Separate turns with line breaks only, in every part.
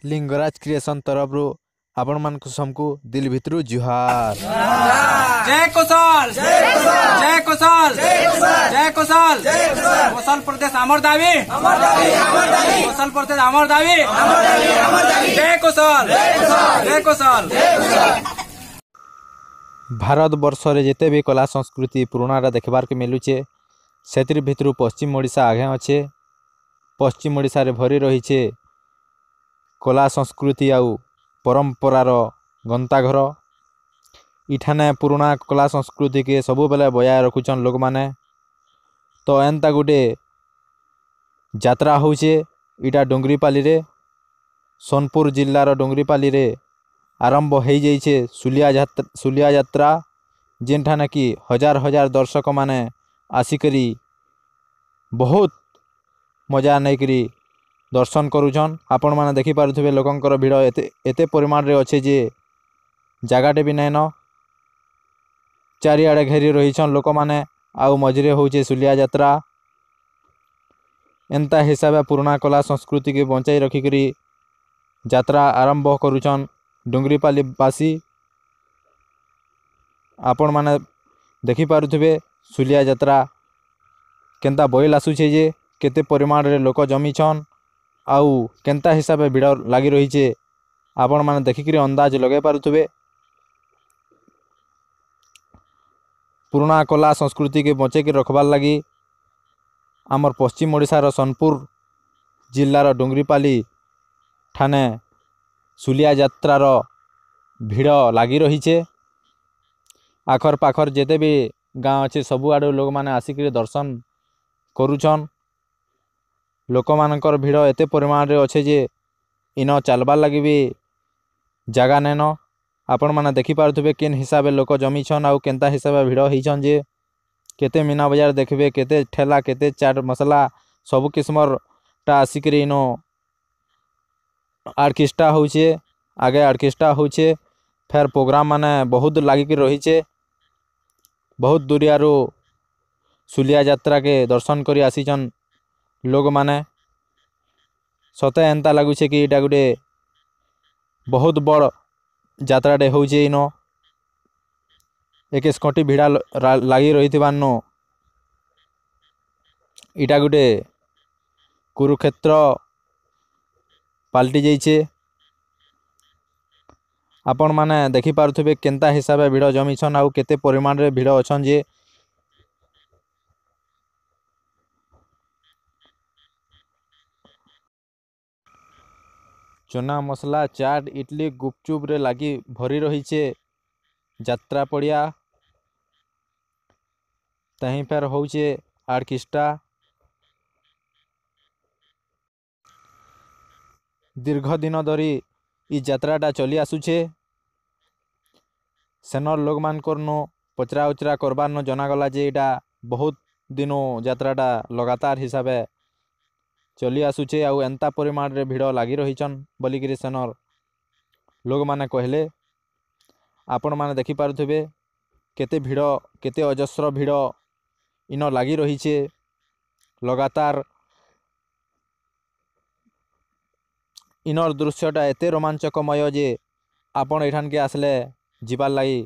Lingaraj creation तरफ आपण मान सबको दिल भितरू जुहार।
जय कुशल जय कुशल जय कुशल कुशल प्रदेश आमर दावी कुशल प्रदेश आमर दावी जय कुशल जय कुशल।
भारत वर्ष रे जिते भी कला संस्कृति पुराणाटा देखबार के मिलुचे से भितरू पश्चिम ओडिशा आगे अच्छे। पश्चिम ओडिशा रे भरी रही कला संस्कृति आउ परंपरार गंताघर। इठाने पुराणा कला संस्कृति के सबु बेले बजाय रखुचन लोक माने। तो एंता गुटे यात्रा होचे इटा डोंगरीपाली रे सोनपुर जिल्लार डोंगरीपाली रे आरंभ हो जाइए सुलिया यात्रा जेनठाने कि हजार हजार दर्शक माने आसिकरी बहुत मजा नहीं करी दर्शन करुछन। आपण माने देखि पारुथिबे लोकंकर भीड़ एते परिमाण रे अच्छे जे जगाटे भी नाइन चारिआडे घेरी रहीछन लोक माने। आउ मझिरे होचे सुलिया यात्रा। एंता हिसाबे पुराना कला संस्कृति के बंचाई रखिकरी यात्रा आरंभ करुछन डोंगरीपाली बासी। आपण माने देखि पारुथिबे सुलिया यात्रा केंता बइल आसुछे जे केते परिमाण रे लोक जमीछन आउ केंता हिसाबे भीड़ लगी रही आपण माने देखिकरी अंदाज लगे पारुथिबे। पुराना कला संस्कृति के बचे के रखबार लगी आमर पश्चिम ओडिशार सोनपुर जिल्लार डोंगरीपाली ठाने सुलिया यात्रार भीड़ लगी रही। आखर पाखर जेते भी गाँव अच्छे सबुआड़ लोक मैंने आसिक दर्शन करुछन। लोक मानकर भीड़ एते परिमाण रे अच्छे जे इन चलबार लगी भी जगह नैन। आपण माने देखि पारुथिबे केन हिसाबे लोक जमीछन आउ केंता हिसाबे भीड़ होइछन जे केते मीना बाजार देखबे केते ठेला केते चाट मसला सब किस्मर टा आसिकरी इनो आर्केस्ट्रा होचे आगे आर्केस्ट्रा होचे फेर प्रोग्राम माने बहुत लागिक रहीचे। बहुत दूरियारू सुलिया यात्रा के दर्शन करी आसीचन लोक माने। सते एंता लगुचे कि इटा गुटे बहुत बड़ यात्राटे होचे। इनो एक कोटी भिड़ा लगी रही इटा गुटे कुरुक्षेत्र पाल्टी जाइए। आपण माने देखि पारुथिबे केंता हिसाबे भीड़ जमीछन आउ केते परिमाण रे भीड़ अछन जे चना मसला चाट इडली गुपचुप रे लगी भरी रहीचे यात्रा पड़िया। तहीं फेर होचे आर्केस्ट्रा। दीर्घ दिन धरी इ यात्राटा चली आसुचे। सेनर लोक मानकर नो पचरा उचरा करबार नो जनागला जे इटा बहुत दिनों यात्राटा लगातार हिसाबे चली आसुचे आउ एंता परिमाण रे भीड़ लगी रहीचन बोलिकिरी सेनर लोक माने कहले। आपण माने देखि पारुथिबे केते भीड़ केते अजस्र भीड़ इन लगी रहीचे लगातार। इनर दृश्यटा एते रोमांचकमय जे आपण एठान के आसले जीवार लगी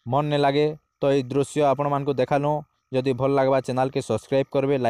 मन ने लगे। तो ये दृश्य आपण मान को देखालु। जदि भल लगवा चैनल के सब्सक्राइब करबे।